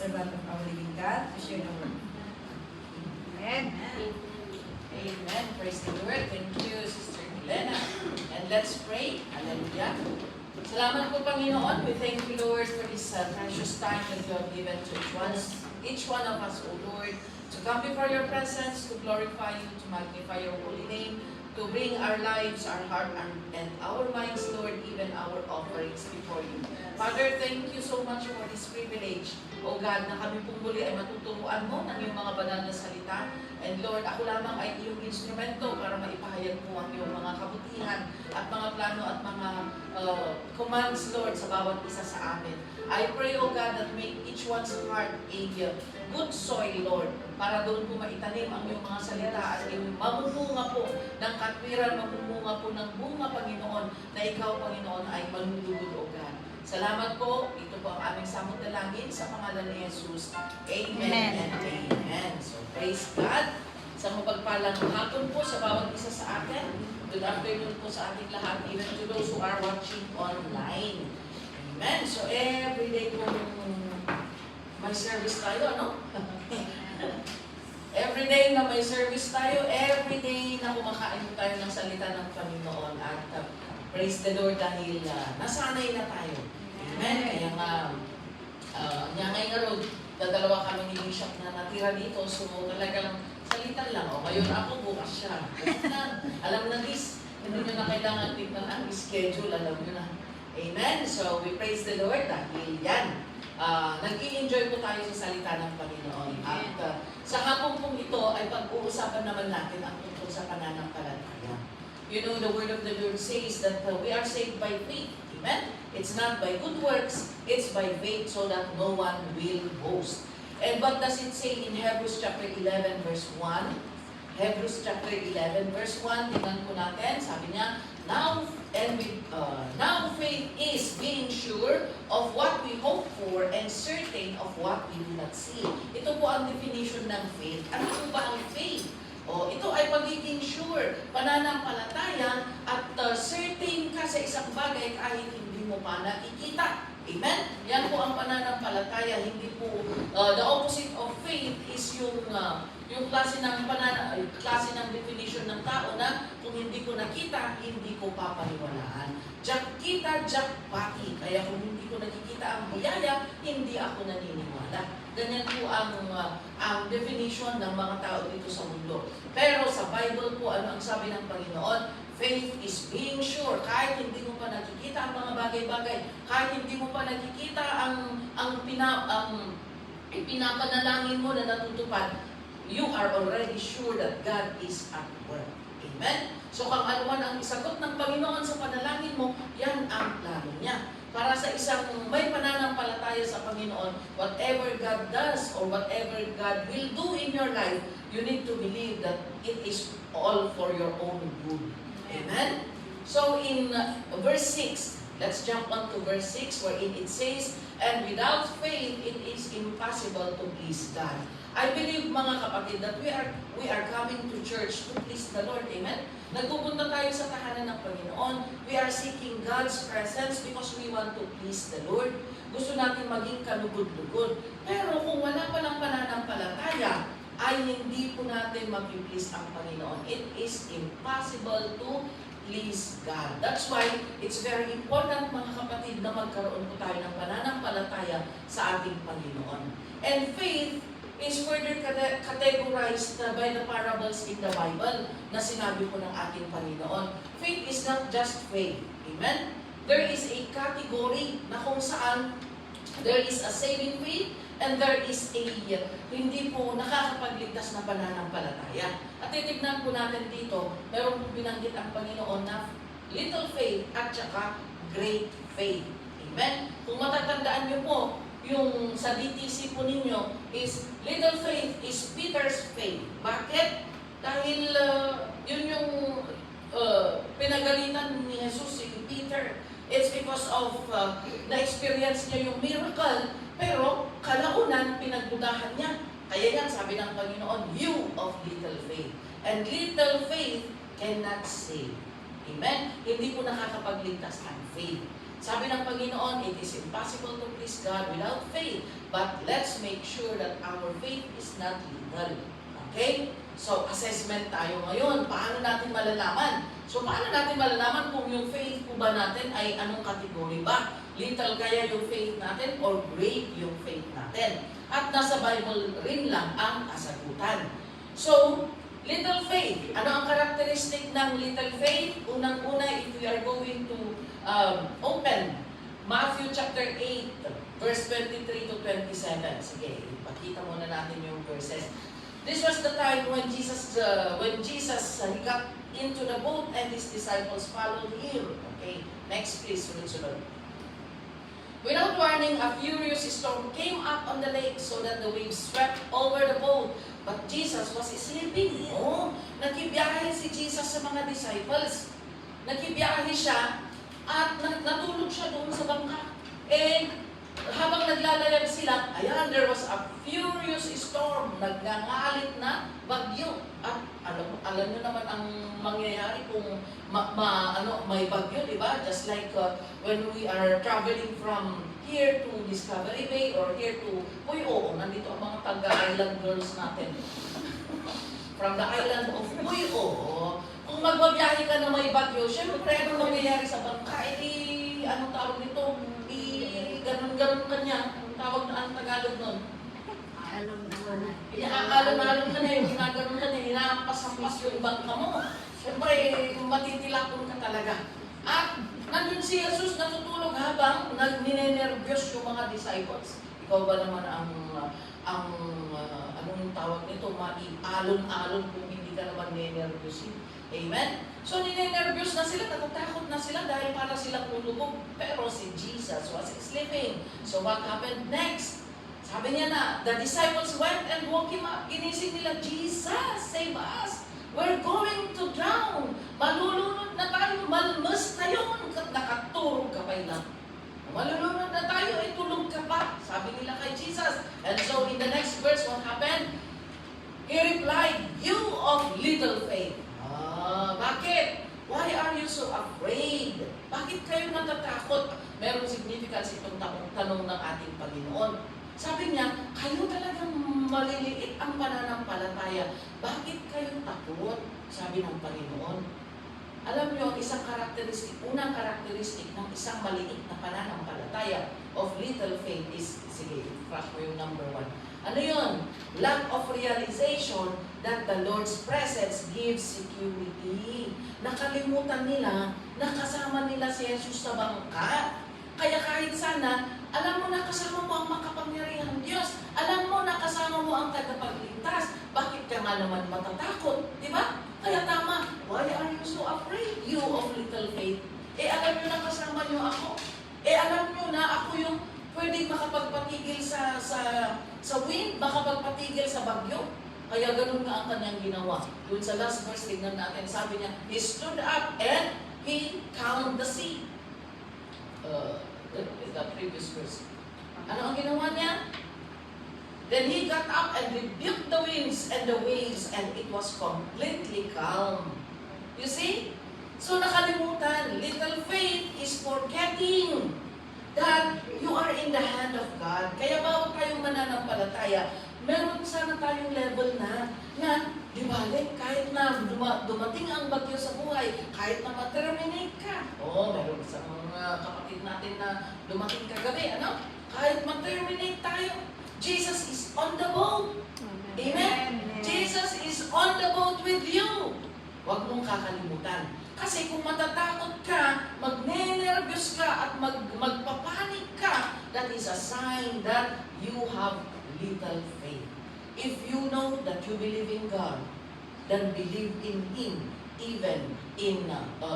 servant of our living God to share the word. Amen. Amen. Praise the Lord. Thank you, Sister Helena. And let's pray. Hallelujah. Salamat po, Panginoon. We thank you, Lord, for this precious time that you have given to each one of us, O Lord, to come before your presence, to glorify you, to magnify your holy name, to bring our lives, our heart, and our minds, Lord, even our offerings before you. Father, thank you so much for this privilege, O God, na kami pong muli ay matuturuan mo ng iyong mga banal na salita. And Lord, ako lamang ay iyong instrumento para maipahayag mo ang iyong mga kabutihan at mga plano at mga commands, Lord, sa bawat isa sa amin. I pray, O God, that make each one's heart a good soil, Lord, para doon po maitanim ang iyong mga salita at iyong mamumunga po ng katwiran, mamumunga po ng bunga, Panginoon, na ikaw, Panginoon, ay malulugod, O God. Salamat po. Ito po ang aming samot dalangin sa pangalan ni Jesus. Amen and amen. So, praise God. Sa mapagpalang hapon po sa bawat isa sa atin. Good afternoon po sa ating lahat, even to those who are watching online. Amen. So, everyday po may service tayo, ano? Everyday na may service tayo, everyday na kumakain tayo ng salita ng Panginoon. At praise the Lord dahil nasanay na tayo. Amen. Kaya nga, ngayon nga rin, dadalawa kami ni Bishop na natira dito. So talagang salita lang. O ngayon ako, bukas siya. Alam na this. Hindi nyo na kailangan tignan ang schedule. Alam nyo na. Amen. So we praise the Lord dahil yan. Nag-i-enjoy po tayo sa salita ng Panginoon. At sa hapong pong ito ay pag-uusapan naman natin ang tungkol sa pananampalataya. You know, the word of the Lord says that we are saved by faith. Amen? It's not by good works, it's by faith so that no one will boast. And what does it say in Hebrews chapter 11 verse 1? Hebrews chapter 11 verse 1, tingnan po natin, sabi niya, Now faith is being sure of what we hope for and certain of what we do not see. Ito po ang definition ng faith. Ano po ba ang faith? Ito ay pagiging sure, pananampalataya at certain ka sa isang bagay kahit hindi mo pa nakikita. Amen? Yan po ang pananampalataya. Hindi po, the opposite of faith is yung klase ng definition ng tao na kung hindi ko nakita, hindi ko papaniwalaan. Jack kita, Jack pati. Kaya kung hindi ko nakikita ang biyaya, hindi ako naniniwala. Ganyan po ang definition ng mga tao dito sa mundo. Pero sa Bible po, ano ang sabi ng Panginoon? Faith is being sure. Kahit hindi mo pa nakikita ang mga bagay-bagay, kahit hindi mo pa nakikita ang pinapanalangin mo na natutupad, you are already sure that God is at work. Amen? So kung ano man ang isagot ng Panginoon sa panalangin mo, yan ang plano niya. Para sa isang may pananampalataya sa Panginoon, whatever God does or whatever God will do in your life, you need to believe that it is all for your own good. Amen? So in verse 6, let's jump on to verse 6 wherein it says, And without faith, it is impossible to please God. I believe, mga kapatid, that we are coming to church to please the Lord. Amen? Nagpupunta tayo sa tahanan ng Panginoon. We are seeking God's presence because we want to please the Lord. Gusto natin maging kalugod-lugod. Pero kung wala palang pananampalataya, ay hindi po natin mag-please ang Panginoon. It is impossible to please God. That's why it's very important, mga kapatid, na magkaroon po tayo ng pananampalataya sa ating Panginoon. And faith is further categorized by the parables in the Bible na sinabi po ng ating Panginoon. Faith is not just faith. Amen? There is a category na kung saan there is a saving faith and there is a hindi po nakakapagligtas na pananampalataya. At titignan po natin dito, meron po binanggit ang Panginoon na little faith at saka great faith. Amen? Kung matatandaan niyo po, yung sa DTC po ninyo is little faith is Peter's faith. Bakit? Dahil yun yung pinagalitan ni Jesus si Peter. It's because of na-experience niya yung miracle, pero kalaunan pinagdudahan niya. Kaya yan, sabi ng Panginoon, you of little faith. And little faith cannot save. Amen? Hindi po nakakapagligtas ang faith. Sabi ng Panginoon, it is impossible to please God without faith, but let's make sure that our faith is not little. Okay? So, assessment tayo ngayon. Paano natin malalaman? So, paano natin malalaman kung yung faith po ba natin ay anong kategory ba? Little kaya yung faith natin or great yung faith natin? At nasa Bible rin lang ang kasagutan. So, little faith. Ano ang characteristic ng little faith? Unang-una, if we are going to open Matthew chapter 8, verse 23 to 27. Sige, ipakita muna natin yung verses. This was the time when Jesus he got into the boat and his disciples followed him. Okay, next please, sunod-sunod. Without warning, a furious storm came up on the lake so that the waves swept over the boat. But Jesus was sleeping. Oh, nagkibiyahe si Jesus sa mga disciples. Nagkibiyahe siya at natulog siya doon sa bangka. And habang naglalayag sila, ayan, there was a furious storm. Nagngangalit na bagyo. At alam nyo naman ang mangyayari kung may bagyo, di ba? Just like when we are traveling from here to Discovery Bay or here to Puyo. Nandito ang mga taga-island girls natin. From the island of Puyo. Kung magbabiyahe ka na may bagyo, syempre anong mangyayari sa bangka? Anong tawag nito? Ganun-ganun ka niya. Anong tawag na ang Tagalog nun? Alon-alon ka na yung ginaganon ka na, hinampas-hampas yung bangka mo. Siyempre, matitilapon ka talaga. At nandun si Jesus natutulog habang ninenervyos yung mga disciples. Ikaw ba naman anong tawag nito? Alon-alon kung hindi ka naman ninenervyosin. Amen? So, ninenervyos na sila, natatakot na sila dahil para silang ulubog. Pero si Jesus was sleeping. So, what happened next? Sabi niya na, the disciples went and woke him up. Ginising nila, Jesus, save us. We're going to drown. Malulunod na tayo. Malmas na yun. Nakaturog ka pa lang. Malulunod na tayo, ay tulog ka pa. Sabi nila kay Jesus. And so in the next verse, what happened? He replied, you of little faith. Bakit? Why are you so afraid? Bakit kayo natatakot? Merong significance itong tanong ng ating Panginoon. Sabi niya, kayo talagang maliliit ang pananampalataya. Bakit kayo takot? Sabi ng Panginoon. Alam niyo, unang karakteristik ng isang maliit na pananampalataya of little faith is, sige, flash mo yung number 1. Ano yun? Lack of realization that the Lord's presence gives security. Nakalimutan nila na kasama nila si Jesus sa bangka. Kaya kahit sana, alam mo na kasama mo ang makapangyarihang Diyos. Alam mo na kasama mo ang tagapagligtas. Bakit ka nga naman matatakot? Di ba? Kaya tama. Why are you so afraid, you of little faith? Alam nyo na kasama nyo ako. Alam nyo na ako yung pwedeng makapagpatigil sa wind, makapagpatigil sa bagyo. Kaya ganun nga ang kanyang ginawa. Doon sa last verse, tignan natin, sabi niya, he stood up and he calmed the sea. The previous verse. Ano ang ginawa niya? Then he got up and rebuked the winds and the waves, and it was completely calm. You see? So nakalimutan, little faith is forgetting that you are in the hand of God. Kaya bawat tayong mananampalataya, meron sana tayong level na di balik, kahit na dumating ang bagyo sa buhay, kahit na ma-terminate ka. Meron sa mga kapatid natin na dumating kagabi, ano? Kahit ma-terminate tayo, Jesus is on the boat. Amen? Jesus is on the boat with you. Huwag mong kakalimutan. Kasi kung matatakot ka, magnenervyos ka at magpapanik ka, that is a sign that you have little faith. If you know that you believe in God, then believe in Him even in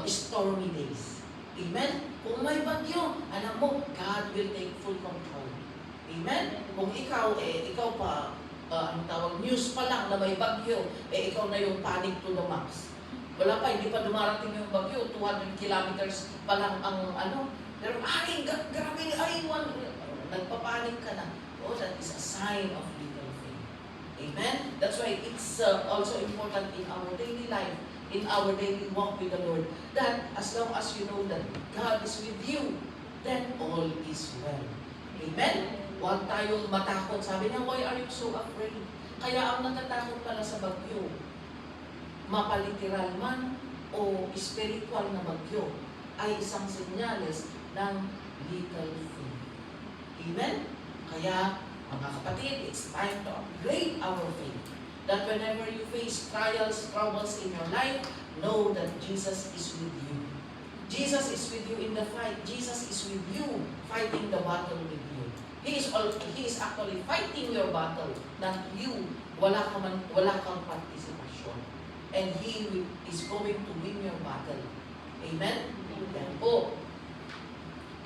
stormy days. Amen? Kung may bagyo, alam mo, God will take full control. Amen? Kung ikaw pa, ang tawag, news pa lang na may bagyo, ikaw na yung panic to the max. Wala pa, hindi pa dumarating yung bagyo, 200 kilometers pa lang ang pero grabe, nagpapanik ka na. That is a sign of little faith. Amen? That's why it's also important in our daily life, in our daily walk with the Lord, that as long as you know that God is with you, then all is well. Amen? Huwag tayong matakot. Sabi niya, why are you so afraid? Kaya ang natatakot pala sa bagyo, mapaliteral man o spiritual na bagyo, ay isang senyales ng little faith. Amen? Kaya, mga kapatid, it's time to upgrade our faith. That whenever you face trials, troubles in your life, know that Jesus is with you. Jesus is with you in the fight. Jesus is with you, fighting the battle with you. He is actually fighting your battle, not you. Wala kang participation. And He is going to win your battle. Amen? Yan po.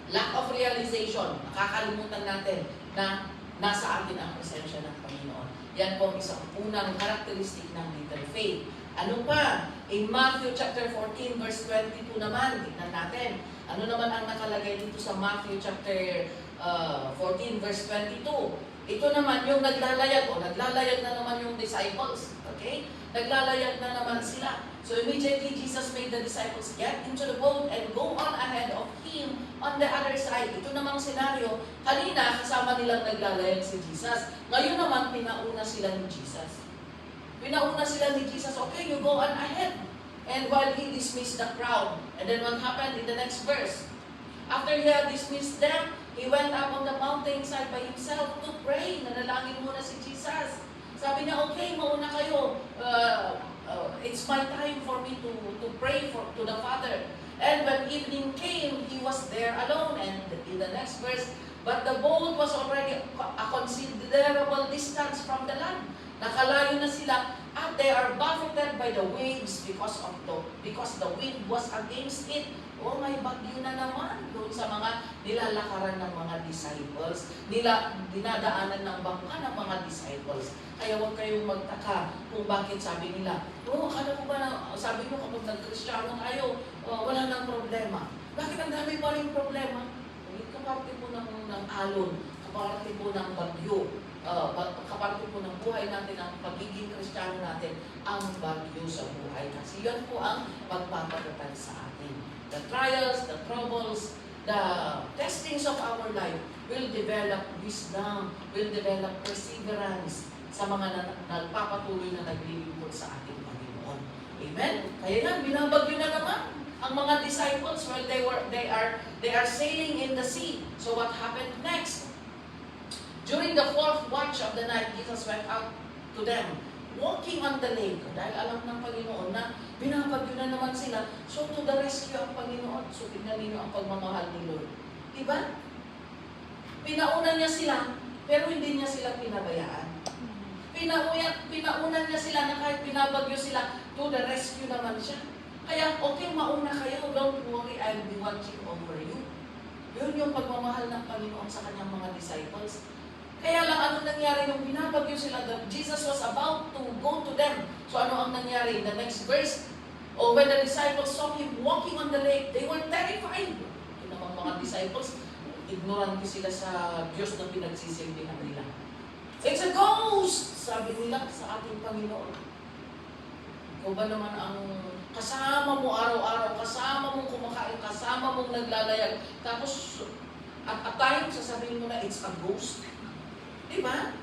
Lack of realization. Nakakalimutan natin na nasa atin ang presensya ng Panginoon. Yan po ang isang unang karakteristik ng little faith. Ano pa? In Matthew chapter 14 verse 22 naman, tignan natin. Ano naman ang nakalagay dito sa Matthew chapter 14 verse 22? Ito naman yung naglalayag na naman yung disciples. Okay? Naglalayag na naman sila. So immediately Jesus made the disciples get into the boat and go on ahead of Him on the other side. Ito namang senaryo, kanina kasama nilang naglalayag si Jesus. Ngayon naman pinauna sila ni Jesus. Pinauna sila ni Jesus, okay, you go on ahead. And while He dismissed the crowd, and then what happened in the next verse? After He had dismissed them, He went up on the mountainside by Himself to pray. Nanalangin muna si Jesus. Sabi niya, okay, mauna kayo. It's my time for me to pray to the Father. And when evening came, He was there alone. And in the next verse, but the boat was already a considerable distance from the land. Nakalayo na sila at they are buffeted by the waves because the wind was against it. Oh, may bagyo na naman doon sa mga nilalakaran ng mga disciples. Dinadaanan ng bangka ng mga disciples. Kaya huwag kayong magtaka kung bakit sabi nila, oh, akala ko ba na, sabi nyo kapag nag-Kristiyano tayo, wala nang problema. Bakit ang dami pa rin problema? Kaparte po ng alon, kaparte po ng bagyo, kaparte po ng buhay natin, ang pagiging Kristiyano natin, ang bagyo sa buhay. Kasi yan po ang pagpapatatag sa atin. The trials, the troubles, the testings of our life will develop wisdom, will develop perseverance sa mga nagpapatuloy na naglilingkod sa ating Panginoon. Amen? Kaya yan, binabagyo na naman ang mga disciples while they are sailing in the sea. So what happened next? During the fourth watch of the night, Jesus went out to them, walking on the lake. Dahil alam ng Panginoon na binabagyo na naman sila, so to the rescue ang Panginoon. So tignan ninyo ang pagmamahal ni Lord. Diba? Pinauna niya sila, pero hindi niya sila pinabayaan. Pinauna niya sila na kahit binabagyo sila, to the rescue naman siya. Kaya, okay, mauna kayo, don't worry, I'll be watching over you. Yun yung pagmamahal ng Panginoon sa kanyang mga disciples. Kaya lang, ano nangyari nung binabagyo sila? Jesus was about to go to them. So ano ang nangyari? In the next verse, when the disciples saw Him walking on the lake, they were terrified. Ito namang mga disciples, ignorante sila sa Diyos na pinagsisilbihan nila. It's a ghost! Sabi nila sa ating Panginoon. Ikaw ba naman ang kasama mo araw-araw, kasama mong kumakain, kasama mong naglalayag, tapos at times sasabihin mo na it's a ghost? Diba?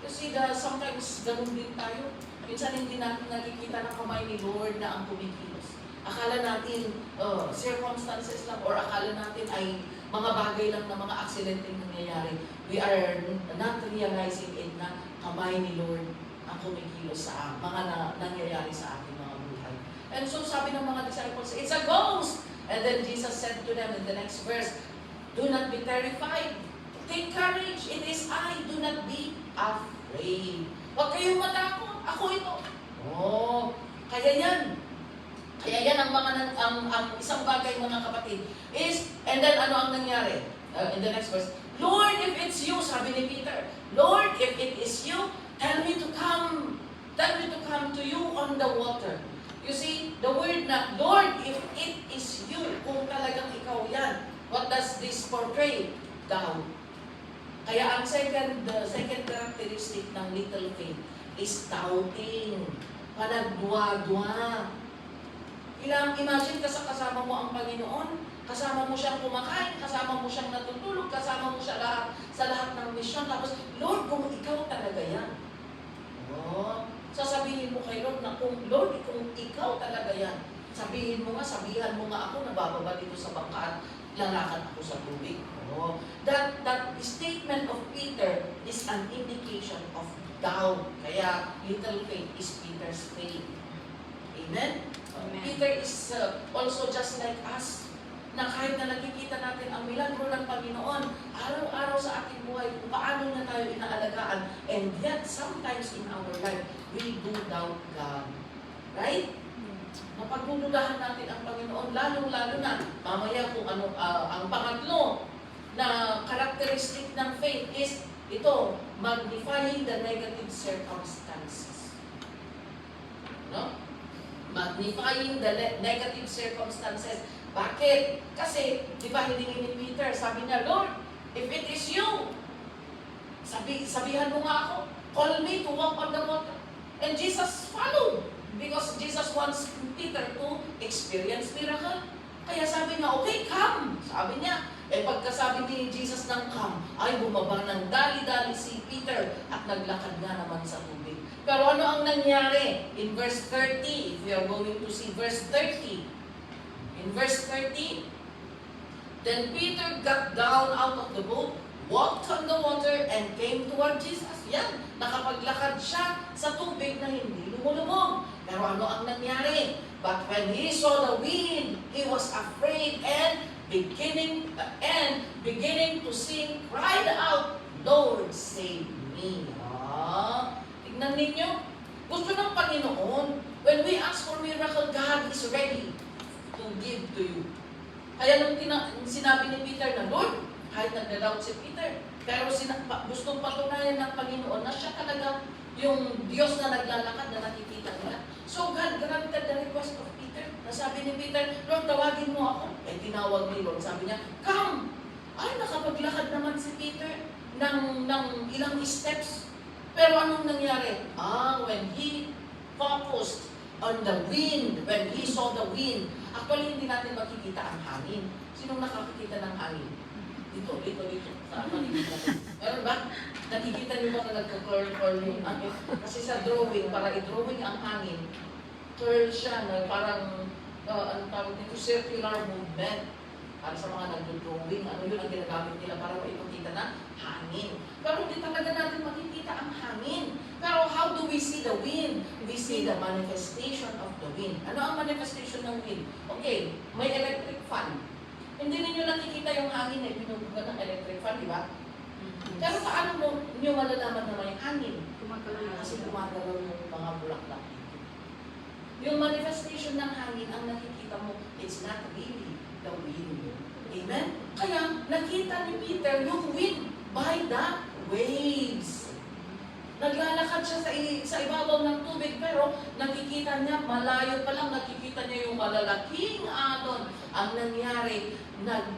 Kasi sometimes ganun din tayo. Minsan hindi natin nakikita ng kamay ni Lord na ang kumikilos. Akala natin circumstances lang or akala natin ay mga bagay lang na mga aksidenteng nangyayari. We are not realizing it na kamay ni Lord ang kumikilos sa mga nangyayari sa ating mga buhay. And so sabi ng mga disciples, it's a ghost! And then Jesus said to them in the next verse, do not be terrified. Take courage, it is I, do not be afraid. Huwag kayong matakot, ako ito. Oh, kaya yan. Kaya yan ang isang bagay mga kapatid is, and then ano ang nangyari? In the next verse, Lord, if it's you, sabi ni Peter, Lord, if it is you, tell me to come to you on the water. You see, the word na, Lord, if it is you, kung talagang ikaw yan, what does this portray? Doubt. Kaya ang second characteristic ng little faith is doubting. Panagdwa-dwa. Imagine ka sa kasama mo ang Panginoon, Kasama mo siyang kumakain, kasama mo siyang natutulog, kasama mo siya sa lahat ng misyon. Tapos, Lord, kung ikaw talaga yan. Oh, sasabihin mo kay Lord na kung Lord, kung ikaw talaga yan, sabihan mo nga ako, nabababa dito sa bangka at lalakad ako sa tubig. Oh, that statement of Peter is an indication of doubt. Kaya, little faith is Peter's faith. Amen? Amen. Peter is also just like us, na kahit na nakikita natin ang milagro ng Panginoon, araw-araw sa ating buhay, kung paano niya tayo inaalagaan, and yet, sometimes in our life, we do doubt God. Right? Mapagdududahan natin ang Panginoon, lalong-lalo na, mamaya kung ano, ang pangatlo na characteristic ng faith is, ito, magnifying the negative circumstances. No? Magnifying the negative circumstances. Bakit? Kasi, di ba hindi ni Peter, sabi niya, Lord, if it is you, sabihan mo nga ako, call me to walk on the water. And Jesus followed because Jesus wants Peter to experience miracle. Kaya sabi niya, okay, come. Sabi niya, pagkasabi ni Jesus ng come, ay bumaba ng dali-dali si Peter at naglakad nga naman sa tubig. Pero ano ang nangyari? In verse 30, if we are going to see verse 30, in verse 30, then Peter got down out of the boat, walked on the water, and came toward Jesus. Yan, nakapaglakad siya sa tubig na hindi lumulubog. Pero ano ang nangyari? But when he saw the wind, he was afraid and beginning to sing, cried out, Lord, save me. Tignan ninyo, gusto ng Panginoon, when we ask for miracle, God is ready to give to you. Kaya nung sinabi ni Peter na, Lord, kahit nagda-doubt si Peter, pero gustong patunayan ng Panginoon na siya talaga yung Diyos na naglalakad na nakikita nila. So God granted the request of Peter. Nasabi ni Peter, Lord, tawagin mo ako. Tinawag ni Lord. Sabi niya, come! Ay, nakapaglakad naman si Peter ng ilang steps. Pero anong nangyari? When he focused on the wind, when he saw the wind, actually hindi natin makikita ang hangin. Sinong nakakikita ng hangin? Dito. Sa paligid natin. Meron ba? Nakikita niyo ba na nagka-curl yung hangin? Kasi sa drawing, para i-drawing ang hangin, curl siya na parang, anong tawag dito, circular movement. Para sa mga nag-drawing, ano yun ang ginagamit nila para maipakita na hangin. Pero hindi talaga natin makikita ang hangin. Pero how do we see the wind? We see the manifestation of the wind. Ano ang manifestation ng wind? Okay, may electric fan. Hindi ninyo nakikita yung hangin na binubuga ng electric fan, di ba? Pero paano nyo malalaman na may hangin? Kasi gumagalaw yung mga bulaklak. Yung manifestation ng hangin, ang nakikita mo, it's not really the wind. Amen? Kaya nakita ni Peter yung wind by the waves. Naglalakad siya sa ibabaw ng tubig, pero nakikita niya, malayo pa lang nakikita niya yung malalaking alon. Ang nangyari,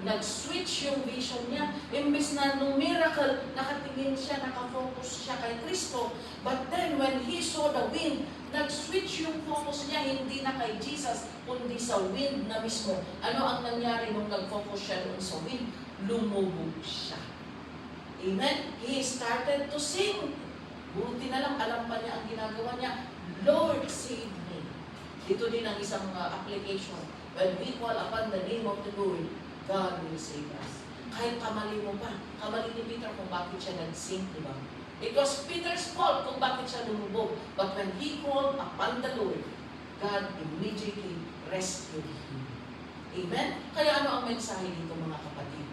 nag-switch yung vision niya. Imbis na nung miracle, nakatingin siya, nakafocus siya kay Kristo. But then, when he saw the wind, nag-switch yung focus niya, hindi na kay Jesus, kundi sa wind na mismo. Ano ang nangyari nung nag-focus siya dun sa wind? Lumubog siya. Amen? He started to sing. Buti na lang, alam pa niya ang ginagawa niya. Lord, save me. Dito din ang isang application. When we call upon the name of the Lord, God will save us. Kahit kamali mo pa. Kamali ni Peter kung bakit siya nag-sing, di ba? It was Peter's fault kung bakit siya lumubog. But when he called upon the Lord, God immediately rescued him. Amen? Kaya ano ang mensahe dito, mga kapatid?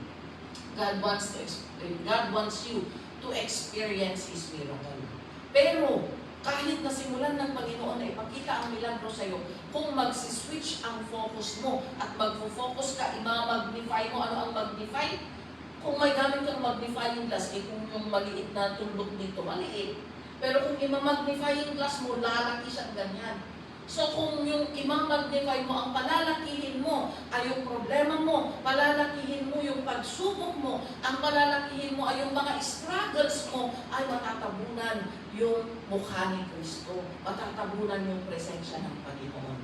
God wants you to experience His miracle. Pero, kahit na simulan ng Panginoon na ipakita ang milagro sa iyo, kung magsiswitch ang focus mo at magfo-focus ka, ima-magnify mo, ano ang magnify? Kung may gamit kang magnifying glass, kung yung maliit na tuldok dito, maliit. Pero kung ima-magnifying glass mo, lalaki siyang ganyan. So kung yung imang-magnify mo, ang palalakihin mo ay yung problema mo, palalakihin mo yung pagsubok mo, ang palalakihin mo ay yung mga struggles mo, ay matatabunan yung mukha ni Kristo, matatabunan yung presensya ng Panginoon.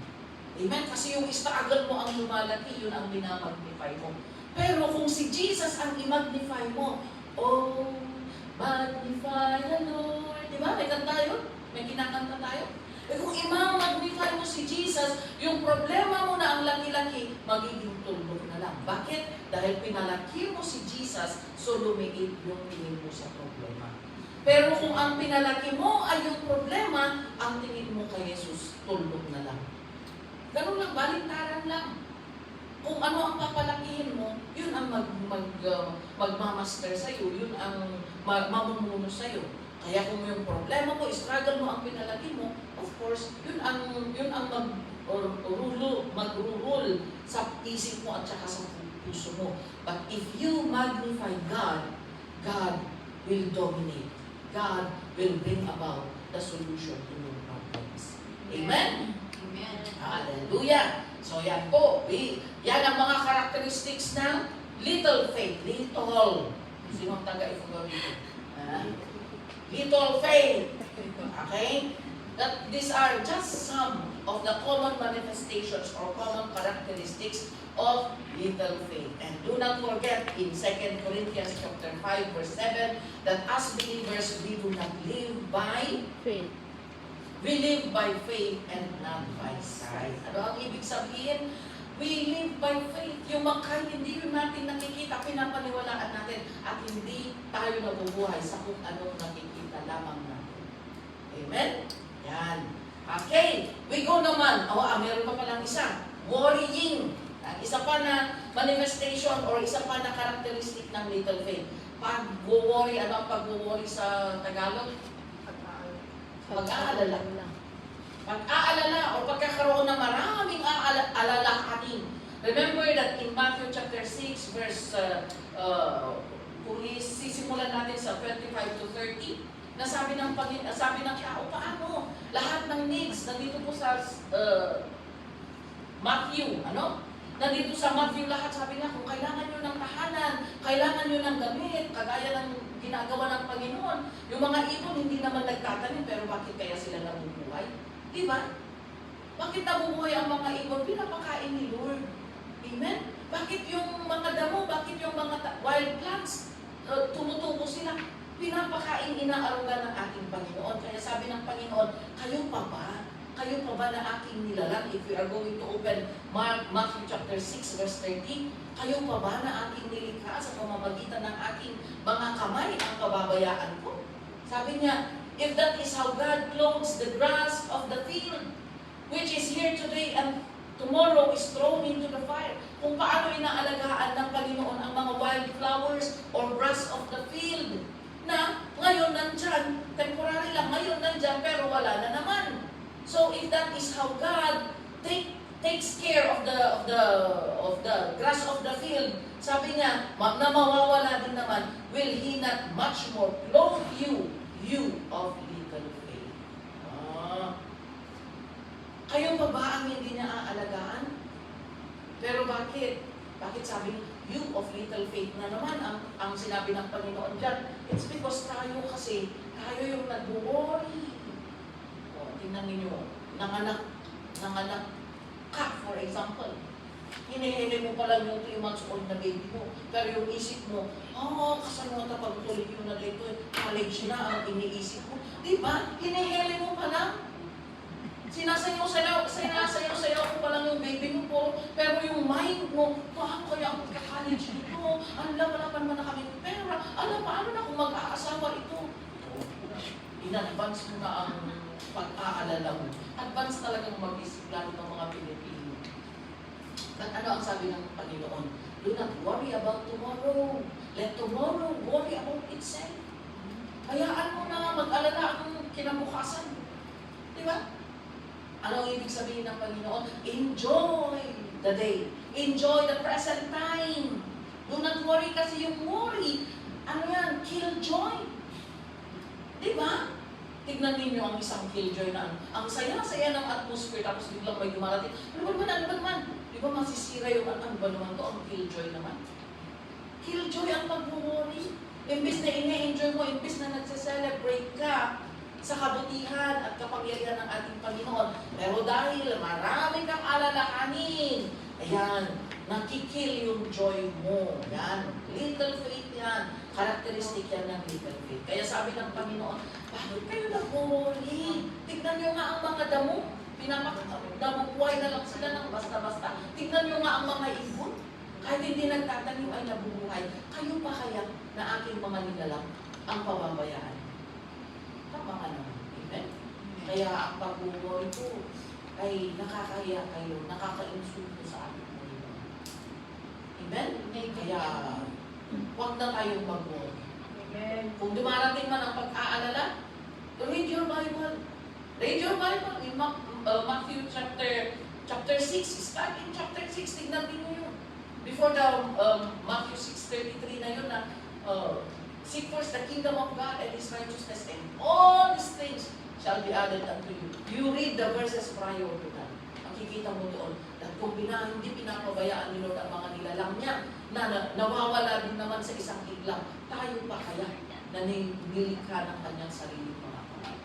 Amen? Kasi yung struggle mo ang lumalaki, yun ang minamagnify mo. Pero kung si Jesus ang i-magnify mo, oh, magnify the Lord. Di ba? May kanta yun? May kinakanta tayo? Eh kung i-magnify mo si Jesus, yung problema mo na ang laki-laki, magiging tulog na lang. Bakit? Dahil pinalaki mo si Jesus, so lumiit yung tingin mo sa problema. Pero kung ang pinalaki mo ay yung problema, ang tingin mo kay Jesus, tulog na lang. Ganun lang, baliktaran lang. Kung ano ang papalakihin mo, yun ang magmamaster sa'yo, yun ang mamumuno sa'yo. Kaya kung yung problema mo, struggle mo ang pinalaki mo, of course, yun ang mag-rule sa isip mo at saka sa puso mo. But if you magnify God, God will dominate. God will bring about the solution to your problems. Amen? Amen. Hallelujah! So yan po, yan ang mga characteristics ng little faith. Little. Sinong taga-Ifugao dito? Little faith. Okay? That these are just some of the common manifestations or common characteristics of little faith. And do not forget in 2 Corinthians chapter 5 verse 7 that as believers we do not live by Faith. we live by faith and not by sight. Ano ang ibig sabihin? We live by faith. Yung makay, hindi yun natin nakikita, pinapaniwalaan natin at hindi tayo nabubuhay sa kung anong nakikita lamang natin. Amen? Yan. Okay, we go naman. Meron pa palang isa. Worrying. Isa pa na manifestation or isa pa na characteristic ng little faith. Pag-worry, ano ang pag-worry sa Tagalog? Pag-aalala. Pag-aalala o pagkakaroon ng maraming alalahanin. Remember that in Matthew chapter 6 verse kung sisimulan natin sa 25 to 30, na sabi ng tao, paano? Lahat ng needs nandito po sa Matthew, Nandito sa Matthew lahat, sabi nga, kung kailangan nyo ng tahanan, kailangan nyo ng gamit, kagaya ng ginagawa ng Panginoon. Yung mga ibon hindi naman nagtatanim, pero bakit kaya sila nabubuhay? Diba? Bakit nabubuhay ang mga ibon? Pinapakain ni Lord. Amen? Bakit yung mga damo, bakit yung mga wild plants, tumutubo sila? Pinapakain, inaaruga ng ating Panginoon. Kaya sabi ng Panginoon, kayo pa ba? Kayo pa ba na aking nilalang? If we are going to open Matthew chapter 6 verse 30, kayo pa ba na aking nilikha sa pamamagitan ng aking mga kamay ang kababayaan ko? Sabi niya, if that is how God clothes the grass of the field, which is here today and tomorrow is thrown into the fire. Kung paano inaalagaan ng Panginoon ang mga wildflowers or grass of the field, na ngayon nandyan, temporary lang, ngayon nandyan, pero wala na naman. So if that is how God takes care of the grass of the field, sabi niya, na mawawala din naman, will He not much more clothe you of little faith? Kayo pa ba ang hindi niya aalagaan? Pero bakit? Bakit sabi you of little faith na naman ang sinabi ng Panginoon dyan? It's because tayo yung nag-worry. Tingnan ninyo, nanganak ka, for example. Hinihili mo pala yung 3 months old na baby mo. Pero yung isip mo, kasanuta pag-tuloy yun na dito, college na ang iniisip mo. Diba? Hinihili mo pala. Sinasayaw ko pala yung baby mo po. Pero yung mind mo, paano kaya ang pagka-college nito? Wala pa naman na kami pera. Paano na kung mag-aasawa ito? In-advance mo na ang pag-aalala mo. Advance talagang mag-isip lalo ng mga Pilipino. At ano ang sabi ng Panginoon? Do not worry about tomorrow. Let tomorrow worry about itself. Hayaan mo na mag-alala ang kinabukasan. Diba? Ano ang ibig sabihin ng Panginoon? Enjoy the day. Enjoy the present time. Do not worry kasi yung worry, kill joy. Diba? Tignan ninyo ang isang killjoy na ang saya-saya ng atmosphere tapos biglang may dumarating. Ano ba naman? Di ba masisira yung ano ba naman to? Ang killjoy naman. Killjoy ang pag-worry. Imbis na ine-enjoy mo, imbis na nagse-celebrate ka sa kabutihan at kapangyarihan ng ating Panginoon. Pero dahil marami kang alalahanin, ayan, nakikil yung joy mo. Yan, little faith yan. Karakteristik yan ng little faith. Kaya sabi ng Panginoon, bakit kayo nag-worry? Tignan nyo nga ang mga damo. Nabubuhay na lang sila ng basta-basta. Tignan nyo nga ang mga ibon. Kahit hindi nagtatanim ay nabubuhay. Kayo pa kaya na aking mga nilalang ang pababayaan? Tama ka naman. Amen? Kaya ang pag-worry ko ay nakakahiya kayo, nakaka-insulto sa ating Panginoon. Amen? Kaya huwag na tayong mag-worry. Amen. Kung dumarating man ang pag-aalala, read your Bible. Read your Bible in Matthew chapter 6. Start in chapter 6. Tignan din mo yun. Before the Matthew 6:33 na yun na seek first the kingdom of God and His righteousness, and all these things shall be added unto you. You read the verses prior to that. Makikita mo doon na kung hindi pinapabayaan ni Lord ang mga nilalang niya na nawawala din naman sa isang iglang, tayo pa kaya na nilikha ng kanyang sariling mga kamay.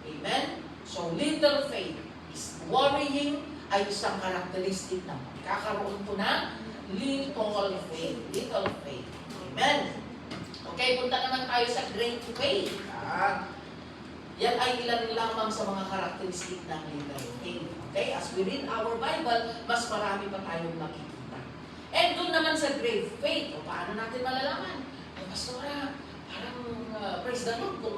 Amen? So, little faith is worrying ay isang karakteristik ng pagkakaroon po ng little faith. Little faith. Amen? Okay, punta naman tayo sa great faith. Yan ay ilan lamang sa mga karakteristik ng little faith. Okay, as we read our Bible, mas marami pa tayong makikita. And doon naman sa great faith, o paano natin malalaman? Ay, pastora, parang praise the Lord kung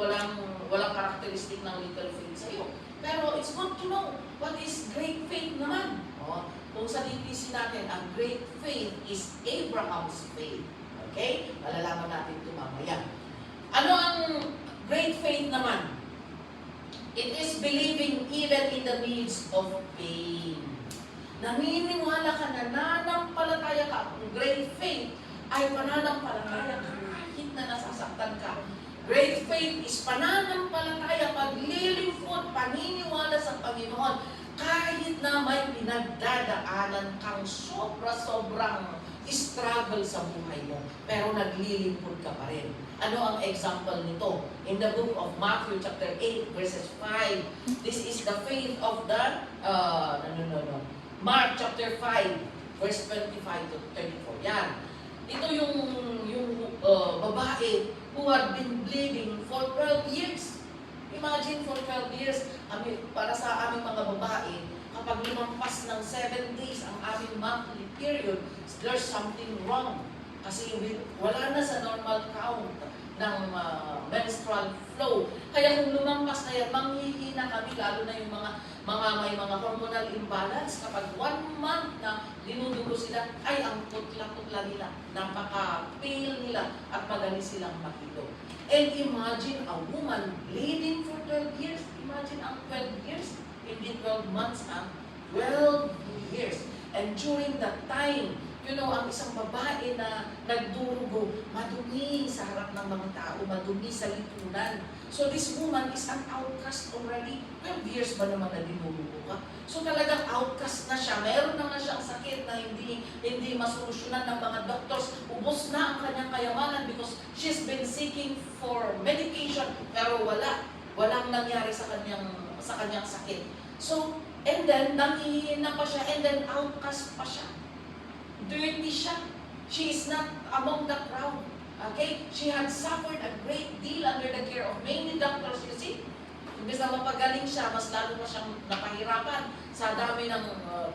walang karakteristik ng little faith sa iyo. Pero it's good to know what is great faith naman. O, kung sa DPC natin, ang great faith is Abraham's faith. Okay? Malalaman natin ito mamaya. Ano ang great faith naman? It is believing even in the midst of pain. Naniniwala ka na nanampalataya ka. Ang great faith ay pananampalataya kahit na nasasaktan ka. Great faith is pananampalataya, paglilingkod, paniniwala sa Panginoon kahit na may pinagdadaanan kang sobra-sobrang struggle sa buhay mo, pero naglilingkod ka pa rin. Ano ang example nito? In the book of Matthew chapter 8 verses 5, this is the faith of the Mark chapter 5 verse 25 to 34. Yan. Ito yung babae who had been bleeding for 12 years. Imagine for 12 years, para sa aming mga babae, kapag lumampas ng 7 days ang aming monthly period, there's something wrong. Kasi wala na sa normal count ng menstrual flow. Kaya kung lumampas na yan, manghihina kami, lalo na yung may mga hormonal imbalance. Kapag 1 month na dinudugo sila, ay ang putla-putla nila, napaka-pale nila, at madali silang makito. And imagine a woman bleeding for 12 years. Imagine ang 12 years. Hindi 12 months, 12 years. And during that time, ang isang babae na nagdurugo, madumi sa harap ng mga tao, madumi sa lipunan. So this woman is an outcast already. 12 years ba naman na dinurugo ka? So talagang outcast na siya. Meron na siyang sakit na hindi masolusyonan ng mga doctors. Ubos na ang kanyang kayamanan because she's been seeking for medication, pero walang nangyari sa kanyang sakit. So, and then, nanghihina pa siya, and then outcast pa siya. Dirty siya. She is not among the crowd. Okay? She had suffered a great deal under the care of many doctors, you see. Imbes na mapagaling siya, mas lalo pa siyang napahirapan sa dami ng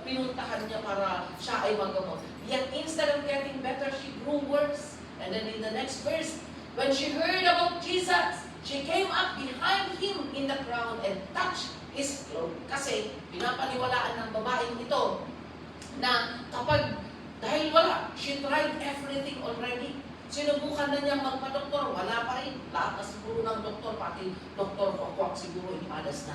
pinuntahan niya para siya ay magamot. Yet instead of getting better, she grew worse. And then in the next verse, when she heard about Jesus, she came up behind him in the crowd and touched his clothes. Kasi pinapaniwalaan ng babaeng ito na dahil wala, she tried everything already. Sinubukan na niyang magpa-doktor, wala pa rin. Lahat na siguro ng doktor, pati Dr. Kwak siguro ipadas na.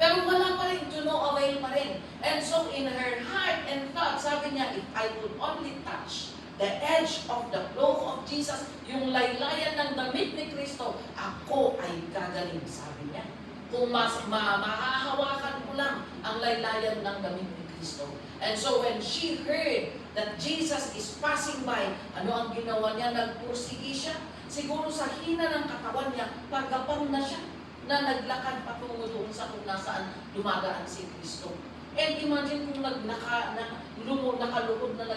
Pero wala pa rin, to no avail pa rin. And so in her heart and thought, sabi niya, if I would only touch the edge of the cloak of Jesus, yung laylayan ng damit ni Kristo, ako ay gagaling, sabi niya. Kung mahahawakan ko lang ang laylayan ng damit ni Kristo. And so when she heard that Jesus is passing by, ano ang ginawa niya? Nagpursigi siya. Siguro sa hina ng katawan niya, pagapang na siya. na naglakad patungo doon sa kung nasaan dumadaan si Kristo. And imagine kung nakaluhod na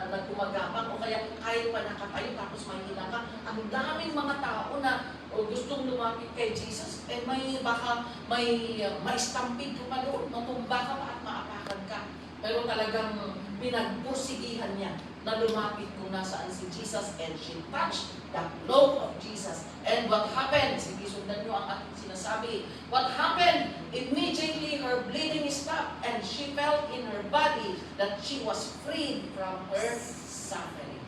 nagkumagapang o kaya kahit pa nakatayo tapos mahina ka, ang daming mga tao na gustong lumapit kay Jesus, eh baka may stampede ka pa doon, matumba ka pa at maapakan ka. Pero talagang pinagpursigihan niya na lumapit kung nasaan si Jesus, and she touched the cloak of Jesus. And what happened? Sige, sundan nyo ang ating sinasabi. What happened? Immediately her bleeding stopped and she felt in her body that she was freed from her suffering.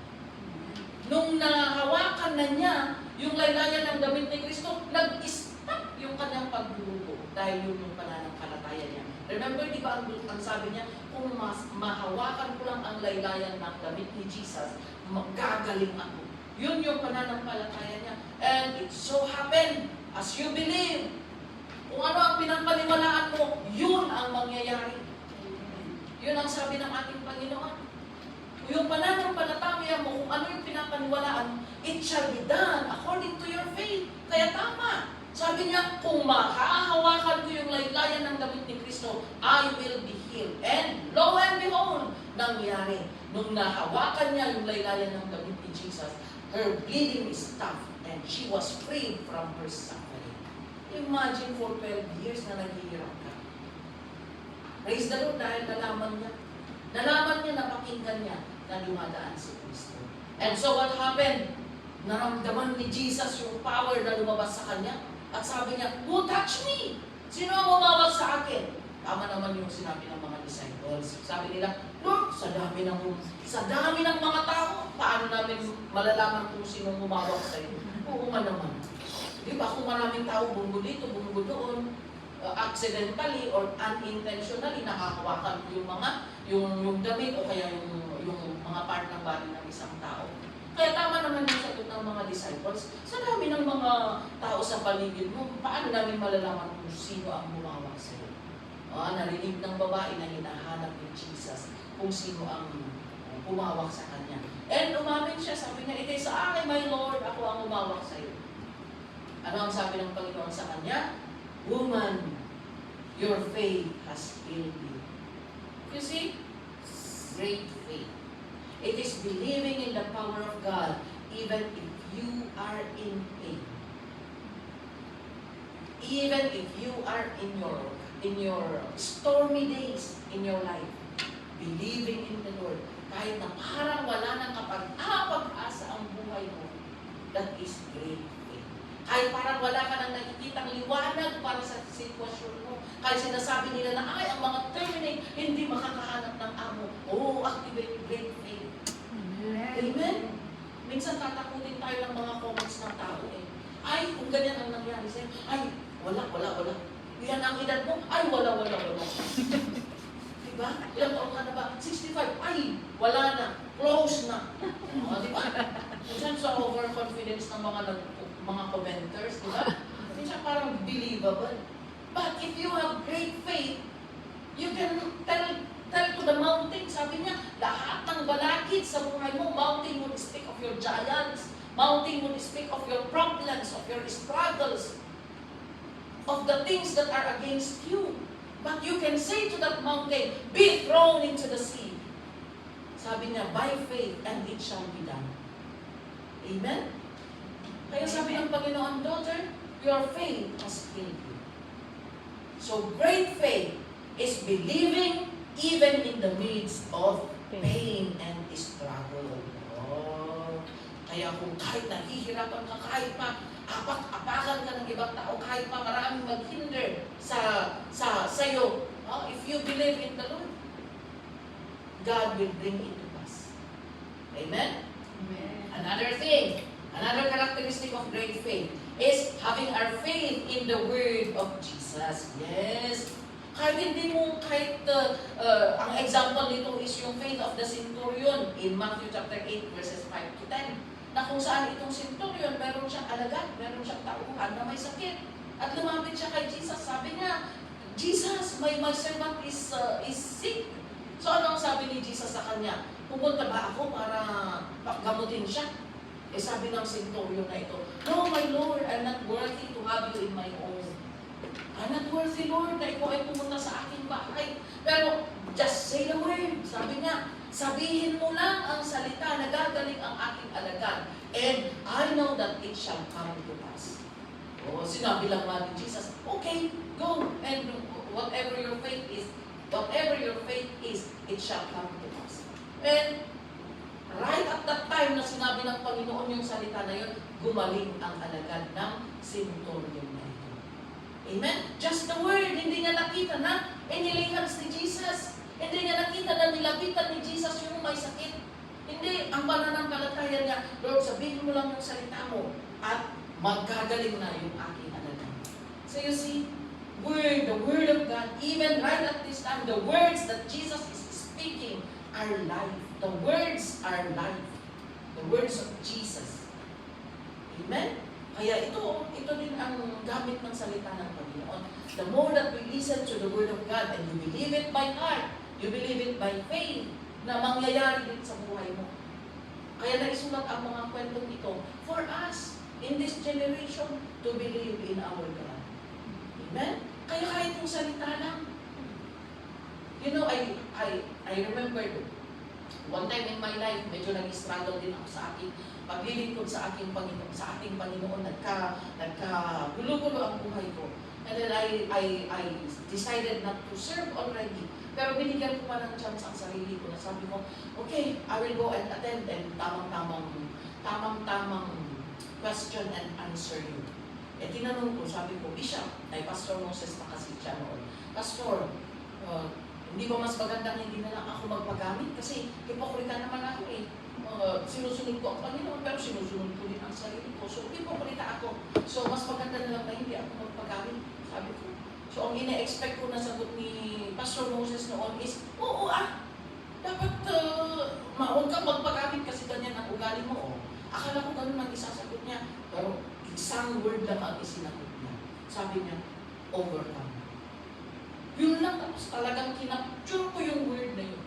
Nung nahawakan na niya yung laylayan ng damit ni Kristo, nag-stop yung kanyang pagdurugo dahil yun yung pananampalataya niya. Remember, di ba ang sabi niya, kung mahawakan ko lang ang laylayan ng damit ni Jesus, magagaling ako. Yun yung pananampalataya niya. And it so happened, as you believe, kung ano ang pinagpaniwalaan mo, yun ang mangyayari. Yun ang sabi ng ating Panginoon. Yung pananampalataya mo, kung ano yung pinapaniwalaan, it shall be done according to your faith. Kaya tama. Sabi niya, kung mahahawakan ko yung laylayan ng damit ni Kristo, I will be healed. And lo and behold, nangyari. Nung nahawakan niya yung laylayan ng damit ni Jesus, her bleeding stopped and she was freed from her suffering. Imagine for 12 years na naghihirap ka. Praise the Lord, dahil nalaman niya. Nalaman niya, napakinggan niya na dumadaan si Kristo. And so what happened? Naramdaman ni Jesus yung power na lumabas sa kanya. At sabi niya, who touched me? Sino ang umawag sa akin? Tama naman yung sinabi ng mga disciples. Sabi nila, Lord, sa dami ng mga tao, paano namin malalaman kung sino umawag sa iyo? Oo nga naman. Di ba, kung maraming tao bunggo dito, bunggo doon, accidentally or unintentionally, nakahawakan yung damit o kaya yung mga part ng body ng isang tao. Kaya tama naman yung sagot ng mga disciples. Sa dami ng mga tao sa paligid mo, paano namin malalaman kung sino ang bumawag sa iyo? Narinig ng babae na hinahanap ni Jesus kung sino ang umawak sa kanya. And umamin siya, sabi niya, ikay sa akin, my Lord, ako ang umawak sa iyo. Ano ang sabi ng Panginoon sa kanya? Woman, your faith has healed you. You see? Great faith. It is believing in the power of God even if you are in pain. Even if you are in your stormy days in your life, believing in the Lord, kahit na parang wala nang kapag-asa ang buhay mo, that is great faith. Kahit parang wala ka nang nakikitang liwanag para sa sitwasyon mo, kahit sinasabi nila na, ay, ang mga terminate, hindi makakahanap ng amo. Activate great faith. Amen? Minsan tatakutin tayo ng mga comments ng tao eh. Ay, kung ganyan ang nangyari sa'yo, ay, wala. Yan ang edad mo, ay, wala. Diba? Ilang taon ka na ba? 65, ay, wala na. Close na. Diba? Minsan sa overconfidence ng mga commenters, diba? Minsan parang believable. But if you have great faith, you can tell to the mountain, sabi niya, lahat ng balakid sa buhay mo, mountain would speak of your giants, mountain would speak of your problems, of your struggles, of the things that are against you. But you can say to that mountain, be thrown into the sea. Sabi niya, by faith, and it shall be done. Amen? Kaya sabi ng Panginoon, daughter, your faith has healed you. So great faith is believing even in the midst of pain and struggle. Kaya kung kahit nahihirapan ka, kahit pa apak-apakan ka ng ibang tao, kahit pa maraming maghinder sa'yo, if you believe in the Lord, God will bring it to pass. Amen? Amen. Another characteristic of great faith is having our faith in the word of Jesus. Yes. Kahit ang example nito is yung faith of the centurion in Matthew chapter 8 verses 5 to 10. Na kung saan itong centurion, meron siyang alagad, meron siyang tauhan na may sakit. At lumapit siya kay Jesus. Sabi niya, Jesus, my servant is sick. So ano ang sabi ni Jesus sa kanya? Pupunta ba ako para gamutin siya? Sabi ng centurion na ito, no, my Lord, I'm not worthy to have you in my own me Lord na ikaw ay pumunta sa aking bahay. Pero just say the word. Sabi niya, sabihin mo lang ang salita na gagaling ang aking alagad. And I know that it shall come to pass. O, sinabi lang nga ni Jesus, okay, go. And whatever your faith is, it shall come to pass. And right at that time na sinabi ng Panginoon yung salita na yun, gumaling ang alagad ng centurion na ito. Amen? Just the word, hindi niya nakita na inilihans ni Jesus. Hindi niya nakita na nilapitan ni Jesus yung may sakit. Hindi, ang pananampalataya niya, Lord, sabihin mo lang yung salita mo at magkagaling na yung aking alagad. So you see, the word of God, even right at this time, the words that Jesus is speaking are life. The words are life. The words of Jesus. Amen? Kaya ito din ang gamit ng salita ng Panginoon. The more that we listen to the Word of God and you believe it by heart, you believe it by faith, na mangyayari din sa buhay mo. Kaya naisulat ang mga kwentong ito for us in this generation to believe in our God. Amen? Kaya kahit yung salita lang. You know, I remember one time in my life, medyo nag-struggle din ako sa aking paglilingkod sa ating Panginoon. Nagka-gulo-gulo ang buhay ko. And then I decided not to serve already. Pero binigyan ko pa ng chance ang sarili ko na sabi ko, okay, I will go and attend and tamang-tamang question and answer you. Eh tinanong ko, sabi ko, Bishop, ay Pastor Moses na kasi siya noon. Pastor, hindi ba mas magandang hindi na lang ako magpagamit? Kasi hipokrita naman ako eh. Sinusunod ko ang Panginoon, pero sinusunod ko din ang sarili ko. So, hipokrita ako. So, mas maganda na lang na hindi ako magpagamit. Sabi ko. So, ang ina-expect ko na sagot ni Pastor Moses noon is, oo dapat huwag kang magpagamit kasi ganyan ang ugali mo. Akala ko ganun ang isasagot niya. Pero, isang word lang ang isinagot niya. Sabi niya, overcome. Yun lang, tapos talagang kinapture ko yung word na yun.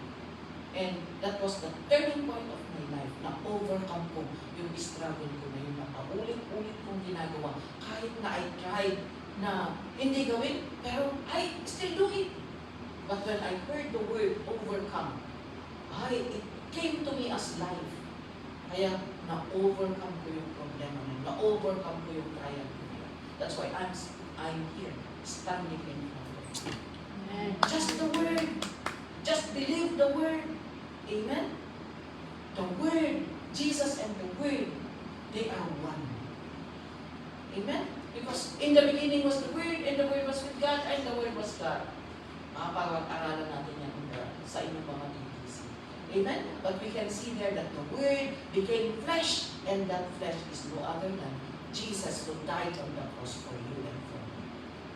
And that was the turning point of my life, na overcome ko yung struggle ko na yun, na paulit-ulit kong ginagawa. Kahit na I tried na hindi gawin, pero I still do it. But when I heard the word overcome, it came to me as life. Kaya na-overcome ko yung problema na yun, na-overcome ko yung trial ko. That's why I'm here, standing in front of you. Just the word. Just believe the word. Amen? The word, Jesus and the word, they are one. Amen? Because in the beginning was the word, and the word was with God, and the word was God. Pag-aralan natin yan sa inyong mga DTC. Amen? But we can see there that the word became flesh, and that flesh is no other than Jesus who died on the cross for you and for me.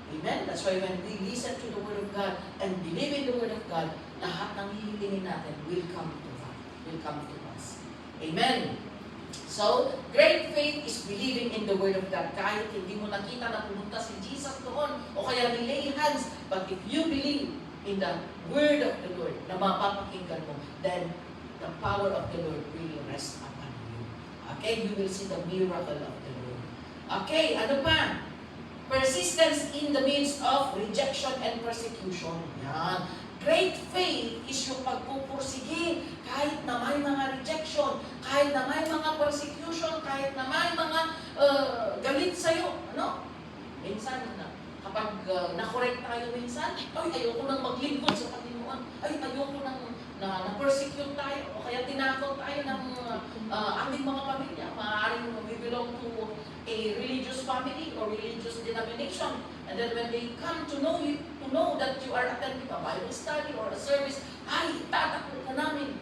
Amen? That's why when we listen to the Word of God and believe in the Word of God, lahat ng hihilingin natin will come to pass. Amen? So, great faith is believing in the Word of God. Kahit hindi mo nakita na pumunta si Jesus doon, o kaya lay hands, but if you believe in the Word of the Lord na mapapakinggan mo, then the power of the Lord will rest upon you. Okay? You will see the miracle of the Lord. Okay, ano pa? Persistence in the midst of rejection and persecution. Yan. Great faith is yung pagpupursige kahit na may mga rejection, kahit na may mga persecution, kahit na may mga galit sa'yo. Ano? Minsan, kapag na-correct tayo minsan, ayoko nang maglingkod sa Panginoon. Ayoko nang na-persecute tayo. O kaya tinakot tayo ng ating mga pamilya. Maaaring we belong to a religious family or religious denomination, and then when they come to know you, to know that you are attending a Bible study or a service, tatakot na namin.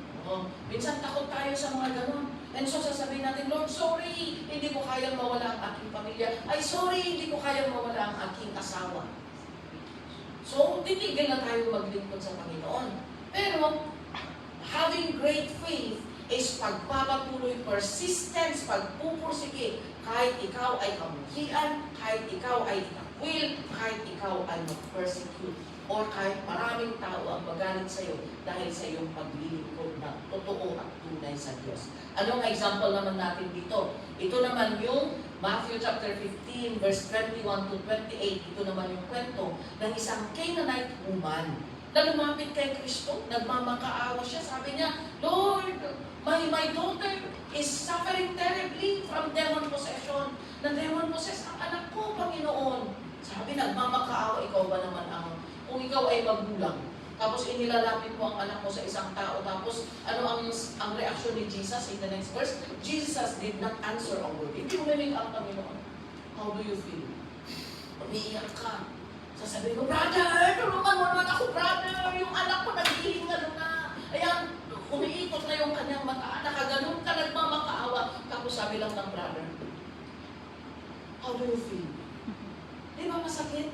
Minsan takot tayo sa mga ganun. And so sasabihin natin, Lord, sorry, hindi ko kayang mawala ang aking pamilya. Sorry, hindi ko kayang mawala ang aking asawa. So, titigil na tayo maglingkod sa Panginoon. Pero, having great faith is pagpapatuloy, persistence, pagpupursige, kahit ikaw ay kamuhian, kahit ikaw ay takwil, kahit ikaw ay mag-persecute, or kahit maraming tao ang magalit sa iyo dahil sa iyong paglilingkod na totoo at tunay sa Diyos. Anong example naman natin dito? Ito naman yung Matthew chapter 15, verse 21 to 28, ito naman yung kwento ng isang Canaanite woman na lumapit kay Kristo, nagmamakaawa siya. Sabi niya, Lord, my daughter is suffering terribly from demon possession. Na demon possess ang anak ko, Panginoon. Sabi, nagmamakaawa, ikaw ba naman kung ikaw ay magulang, tapos inilalapit mo ang anak mo sa isang tao, tapos ano ang reaksyon ni Jesus in the next verse? Jesus did not answer a word. Hindi umiling ang Panginoon. How do you feel? Umiiyak ka. Sasabihin mo, brother, tulungan mo naman ako, brother. Yung anak ko naghihingal na. Ayan, umiikot na yung kanyang mata. Nakaganon ka, nagmamakaawa. Tapos sabi lang ng brother, how do you feel? Di ba masakit?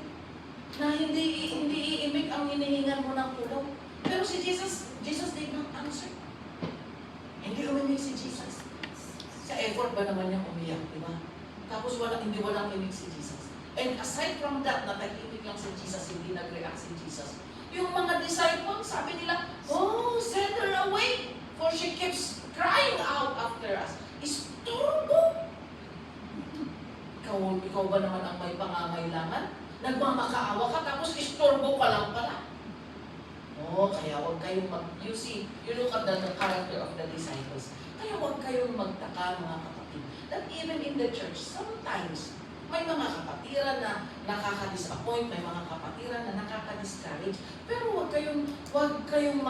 Na hindi iimik ang hinihingan mo ng tulong. Pero si Jesus did not answer. Hindi umimik si Jesus. Sa effort ba naman niya umiyak, di ba? Tapos hindi walang imik si Jesus. And aside from that, natahimik lang si Jesus, hindi nag-react si Jesus. Yung mga disciples, sabi nila, oh, send her away, for she keeps crying out after us. Isturbo! Ikaw ba naman ang may pangangailangan? Nagmamakaawa ka, tapos istorbo ka lang pala. Oh, kaya huwag kayong you look at the character of the disciples. Kaya huwag kayong magtaka, mga kapatid, that even in the church, sometimes, may mga kapatiran na nakaka-disappoint, may mga kapatiran na nakaka-discourage, pero huwag kayong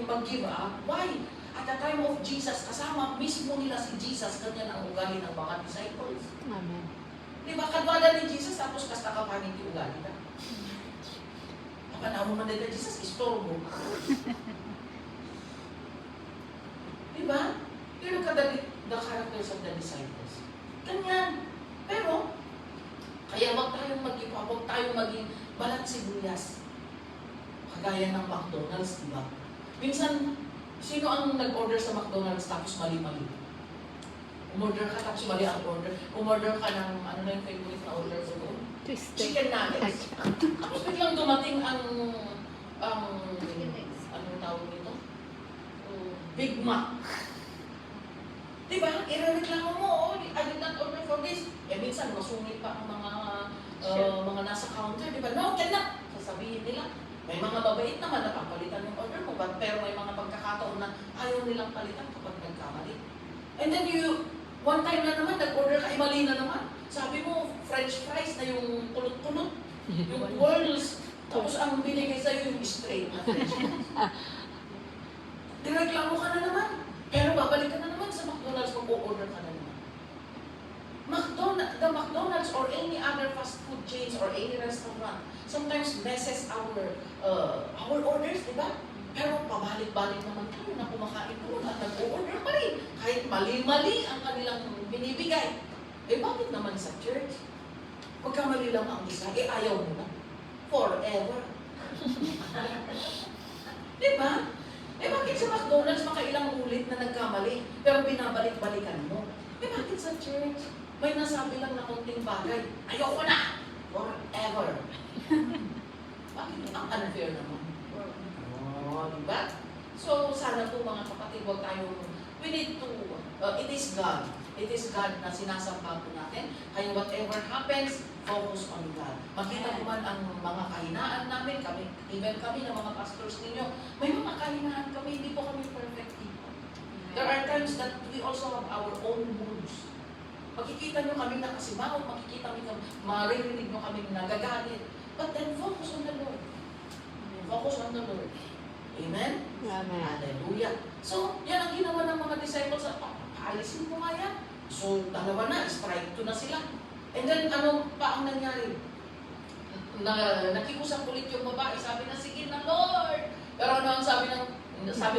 mag-give up. Why? At the time of Jesus, kasama mismo nila si Jesus, ganyan ang ugali ng mga disciples. Amen. Di ba, kadwada ni Jesus, tapos kasta ka pa hindi ugali ka. Kapanaw mo man dito, Jesus, istorbo. Di ba? You look at the characters of the disciples. Ganyan. Pero, kaya huwag tayong mag-ipa, huwag tayong maging balat sibuyas. Kagaya ng McDonald's, di ba? Minsan, sino ang nag-order sa McDonald's tapos mali-mali? Umorder ka tapos mali ang order. Umorder ka ng, ano na yung favorite na order ko doon? Chicken nuggets. Tapos biglang dumating ang anong tawag nito? Big Mac. Diba? Irereklamo mo, oh, I did not order for this. Eh, minsan, masungit pa ang mga nasa counter, diba? No, cannot! Sasabihin nila. May mga babait naman na papalitan yung order mo, pero may mga pagkakataon na ayaw nilang palitan kapag nagkamali. And then one time na naman, nag-order ka, mali na naman. Sabi mo, French fries na yung kulot-kulot, yung whirls, tapos ang binigay sa'yo yung straight na French fries. Direklamo ka na naman. Pero babalik ka na naman sa McDonald's, mag-o-order ka na naman. The McDonald's or any other fast food chains or any restaurant sometimes messes our orders, di ba? Pero pabalik-balik naman tayo na kumakain doon at nag-o-order pa rin. Kahit mali-mali ang kanilang binibigay. Eh bakit naman sa church? Pagkamali lang ang isa, eh ayaw mo na. Forever. Di ba? Eh bakit sa McDonald's makailang ulit na nagkamali, pero binabalik-balikan mo? Eh bakit sa church? May nasabi lang na konting bagay, ayoko na! Forever. Bakit ang unfair naman? Oh, diba? So, sana po mga kapatid, huwag tayong, we need to, it is God. It is God na sinasamba po natin. Kaya whatever happens, focus on God. Makita ko man ang mga kahinaan namin, even kami ng mga pastors ninyo, may mga kahinaan kami, hindi po kami perfect people. There are times that we also have our own moods. Makikita nyo kami nakasimangot, makikita nyo, maririnig nyo kami nagagalit. But then focus on the Lord. Focus on the Lord. Amen? Amen. Hallelujah. So, yan ang ginawa ng mga disciples. Paalisin mo nga yan. So, dalawa na, strike 2 na sila. And then, ano pa ang nangyari? Nakiusap ulit yung babae. Sabi na, sige na, Lord. Pero ano ang sabi